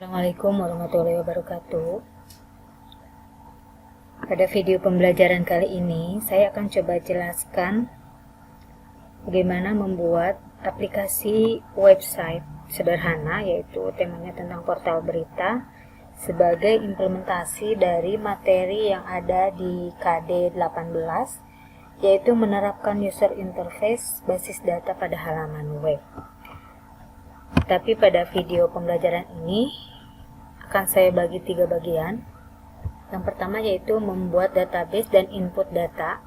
Assalamualaikum warahmatullahi wabarakatuh. Pada video pembelajaran kali ini, saya akan coba jelaskan bagaimana membuat aplikasi website sederhana, yaitu temanya tentang portal berita, sebagai implementasi dari materi yang ada di KD 18, yaitu menerapkan user interface basis data pada halaman web. Tapi pada video pembelajaran ini akan saya bagi 3 bagian. Yang pertama yaitu membuat database dan input data,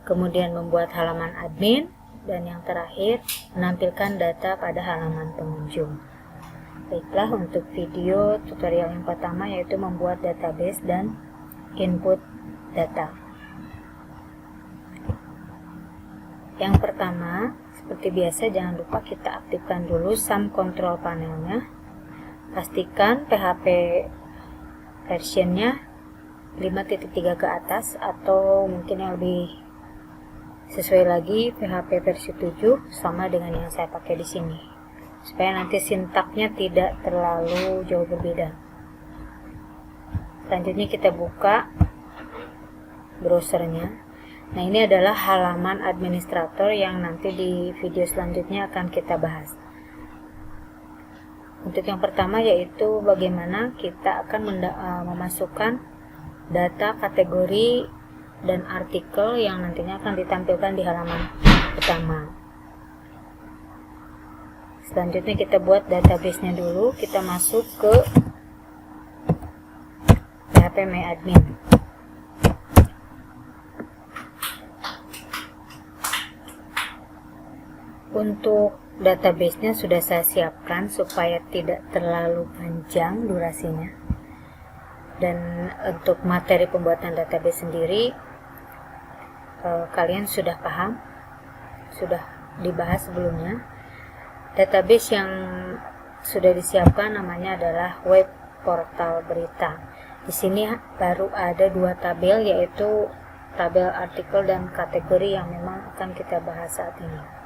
kemudian membuat halaman admin, dan yang terakhir menampilkan data pada halaman pengunjung. Baiklah, untuk video tutorial yang pertama yaitu membuat database dan input data. Yang pertama, seperti biasa, jangan lupa kita aktifkan dulu SAM control panelnya. Pastikan PHP versionnya 5.3 ke atas, atau mungkin yang lebih sesuai lagi PHP versi 7 sama dengan yang saya pakai di sini, supaya nanti sintaknya tidak terlalu jauh berbeda. Selanjutnya kita buka browsernya. Nah, ini adalah halaman administrator yang nanti di video selanjutnya akan kita bahas. Untuk yang pertama yaitu bagaimana kita akan memasukkan data, kategori, dan artikel yang nantinya akan ditampilkan di halaman pertama. Selanjutnya kita buat database-nya dulu. Kita masuk ke PHP My Admin. Untuk database-nya sudah saya siapkan supaya tidak terlalu panjang durasinya. Dan untuk materi pembuatan database sendiri, kalian sudah paham, sudah dibahas sebelumnya. Database yang sudah disiapkan namanya adalah web portal berita. Di sini baru ada 2 tabel, yaitu tabel artikel dan kategori yang memang akan kita bahas saat ini.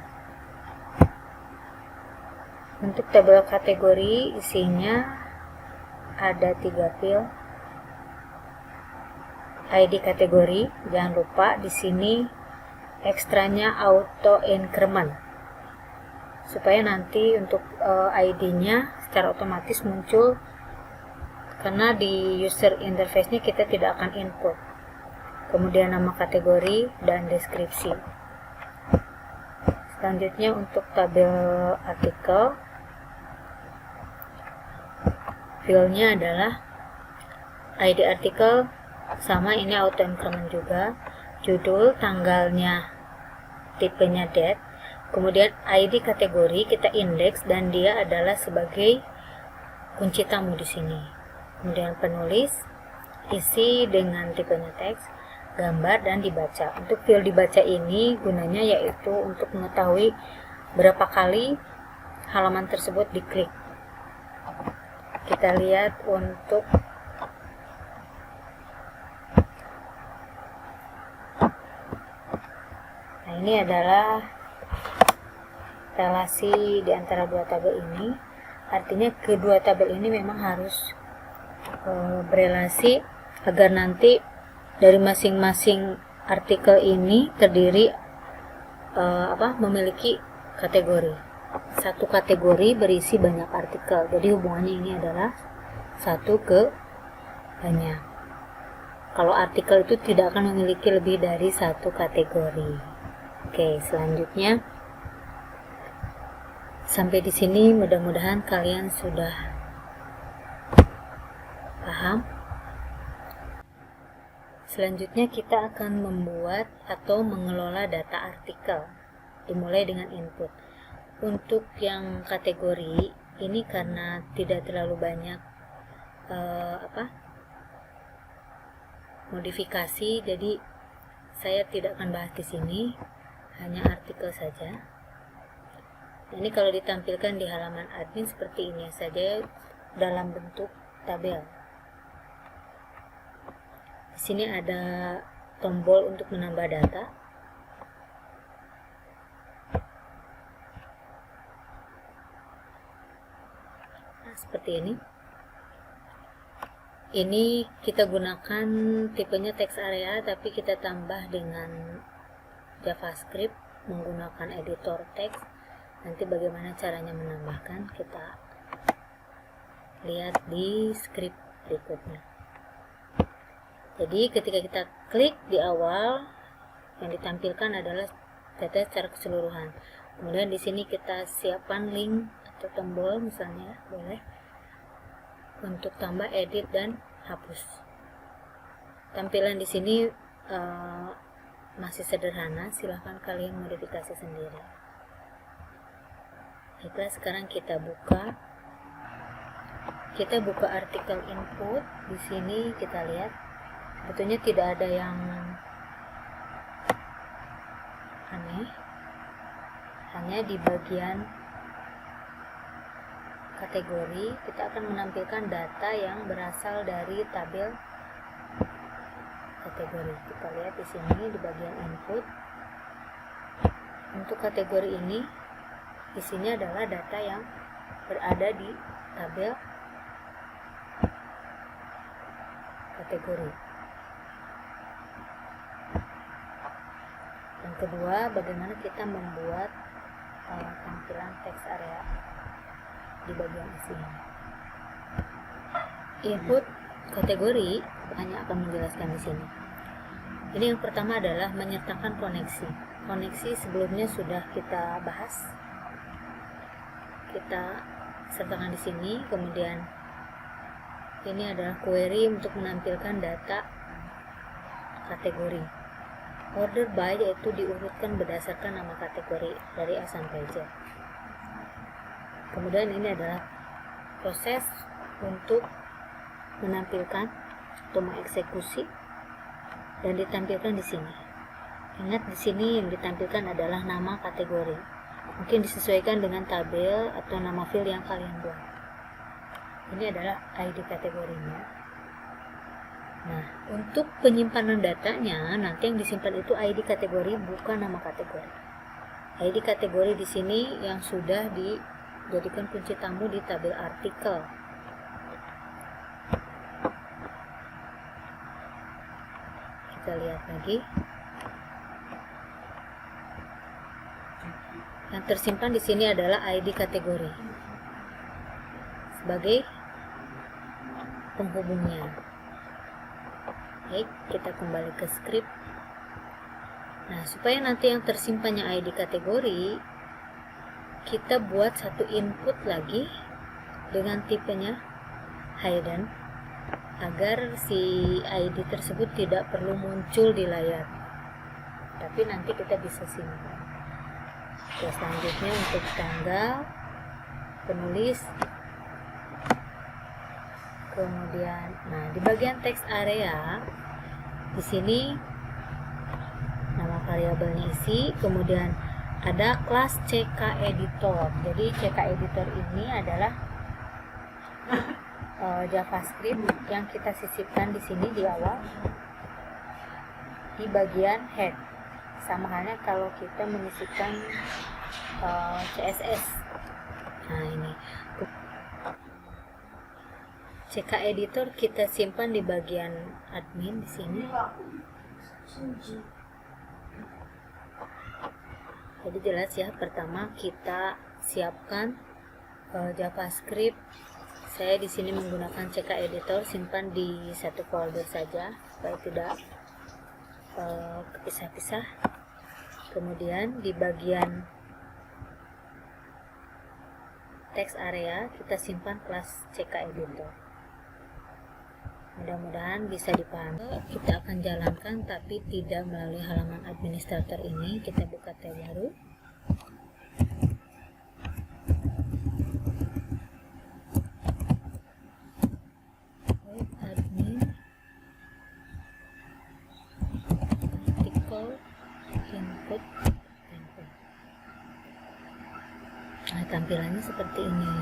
Untuk tabel kategori isinya ada 3 field. ID kategori, jangan lupa di sini ekstranya auto increment, supaya nanti untuk ID-nya secara otomatis muncul, karena di user interface-nya kita tidak akan input. Kemudian nama kategori dan deskripsi. Selanjutnya untuk tabel artikel, fieldnya adalah ID artikel, sama ini auto increment juga, judul, tanggalnya, tipenya date, kemudian ID kategori kita indeks dan dia adalah sebagai kunci tamu di sini. Kemudian penulis, isi dengan tipenya teks, gambar, dan dibaca. Untuk field dibaca ini gunanya yaitu untuk mengetahui berapa kali halaman tersebut diklik. Kita lihat untuk ini adalah relasi di antara 2 tabel ini. Artinya kedua tabel ini memang harus berelasi agar nanti dari masing-masing artikel ini terdiri memiliki kategori. Satu kategori berisi banyak artikel, jadi hubungannya ini adalah 1 ke banyak. Kalau artikel itu tidak akan memiliki lebih dari 1 kategori. Oke, selanjutnya sampai di sini mudah-mudahan kalian sudah paham. Selanjutnya kita akan membuat atau mengelola data artikel, dimulai dengan input. Untuk yang kategori ini karena tidak terlalu banyak modifikasi, jadi saya tidak akan bahas di sini, hanya artikel saja. Ini kalau ditampilkan di halaman admin seperti ini saja dalam bentuk tabel. Di sini ada tombol untuk menambah data. seperti ini. Ini kita gunakan tipenya text area, tapi kita tambah dengan JavaScript menggunakan editor text. Nanti bagaimana caranya menambahkan kita lihat di script berikutnya. Jadi ketika kita klik di awal, yang ditampilkan adalah data secara keseluruhan. Kemudian di sini kita siapkan link atau tombol misalnya, boleh untuk tambah, edit, dan hapus. Tampilan di sini masih sederhana, silahkan kalian modifikasi sendiri. Baiklah, sekarang kita buka artikel input. Di sini kita lihat sebetulnya tidak ada yang aneh, hanya di bagian kategori kita akan menampilkan data yang berasal dari tabel kategori. Kita lihat di sini di bagian input. Untuk kategori ini isinya adalah data yang berada di tabel kategori. Yang kedua, bagaimana kita membuat tampilan text area di bagian isinya. Input kategori hanya akan menjelaskan di sini. Ini yang pertama adalah menyertakan koneksi. Koneksi sebelumnya sudah kita bahas. Kita sertakan di sini. Kemudian ini adalah query untuk menampilkan data kategori. Order by yaitu diurutkan berdasarkan nama kategori dari A sampai Z. Kemudian ini adalah proses untuk menampilkan atau mengeksekusi dan ditampilkan di sini. Ingat, di sini yang ditampilkan adalah nama kategori. Mungkin disesuaikan dengan tabel atau nama field yang kalian buat. Ini adalah ID kategorinya. Nah, untuk penyimpanan datanya nanti yang disimpan itu ID kategori, bukan nama kategori. ID kategori di sini yang sudah dijadikan kunci tamu di tabel artikel. Kita lihat lagi. Yang tersimpan di sini adalah ID kategori sebagai penghubungnya. Baik, kita kembali ke script. Nah, supaya nanti yang tersimpannya ID kategori, kita buat satu input lagi dengan tipenya hidden, agar si ID tersebut tidak perlu muncul di layar, tapi nanti kita bisa simpan. Oke, selanjutnya untuk tanggal, penulis, kemudian, nah di bagian text area di sini nama variabelnya isi, kemudian ada kelas CK editor. Jadi CK editor ini adalah JavaScript yang kita sisipkan di sini di awal di bagian head. Sama halnya kalau kita menyisipkan CSS. Nah, ini CK editor kita simpan di bagian admin di sini. Jadi jelas ya, pertama kita siapkan JavaScript. Saya di sini menggunakan CK editor, simpan di satu folder saja supaya tidak kepisah-pisah. Kemudian di bagian text area kita simpan kelas CK editor. Mudah-mudahan bisa dipahami. Kita akan jalankan tapi tidak melalui halaman administrator ini. Kita buka tab baru. Admin, artikel, input. Nah, tampilannya seperti ini.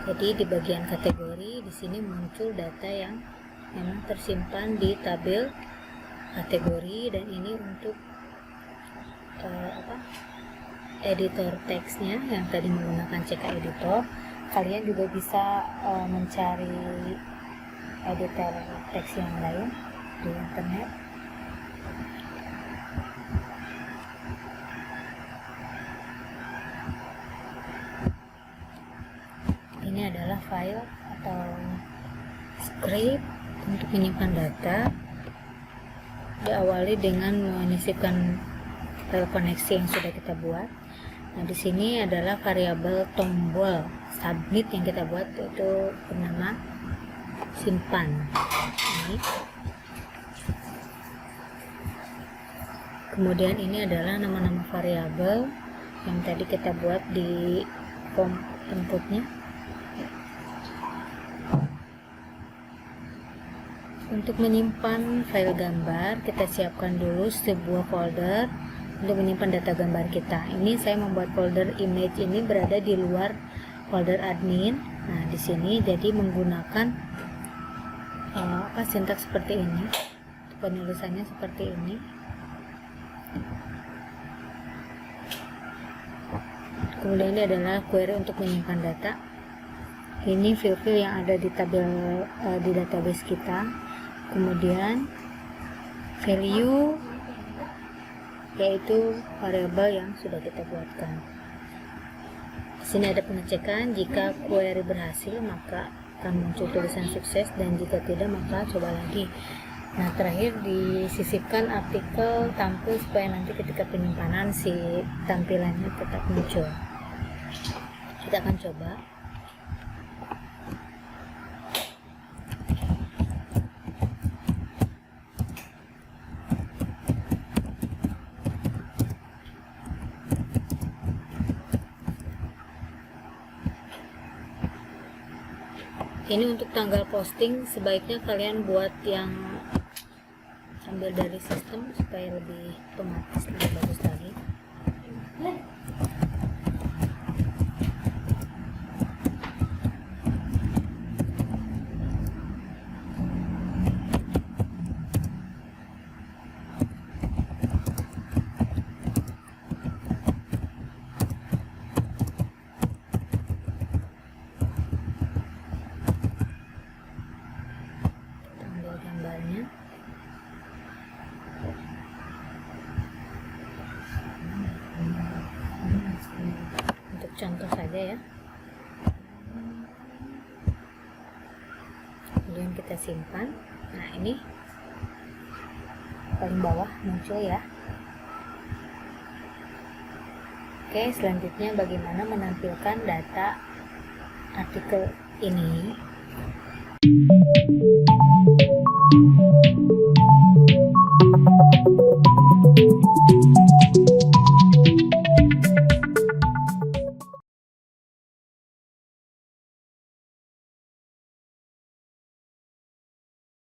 Jadi di bagian kategori di sini muncul data yang memang tersimpan di tabel kategori, dan ini untuk editor teksnya yang tadi menggunakan CK editor. kalian juga bisa mencari editor teks yang lain di internet. Ini adalah file atau script untuk menyimpan data. Diawali dengan menyisipkan file koneksi yang sudah kita buat. Nah, di sini adalah variabel tombol submit yang kita buat, yaitu bernama simpan. Ini. Kemudian ini adalah nama-nama variabel yang tadi kita buat di form inputnya. Untuk menyimpan file gambar, kita siapkan dulu sebuah folder untuk menyimpan data gambar kita. Ini saya membuat folder image ini berada di luar folder admin. Nah, di sini jadi menggunakan sintaks seperti ini. Penulisannya seperti ini. Kemudian ini adalah query untuk menyimpan data. Ini field-field yang ada di tabel di database kita. Kemudian value, yaitu variabel yang sudah kita buatkan. Di sini ada pengecekan. Jika query berhasil, maka akan muncul tulisan sukses, dan jika tidak, maka coba lagi. Nah, terakhir disisipkan artikel tampil supaya nanti ketika penyimpanan si tampilannya tetap muncul. Kita akan coba. Ini untuk tanggal posting, sebaiknya kalian buat yang ambil dari sistem supaya lebih otomatis, lebih bagus lagi. Gambarnya. Untuk contoh saja ya. Kemudian kita simpan. Nah, ini paling bawah muncul ya. Oke, selanjutnya bagaimana menampilkan data artikel ini.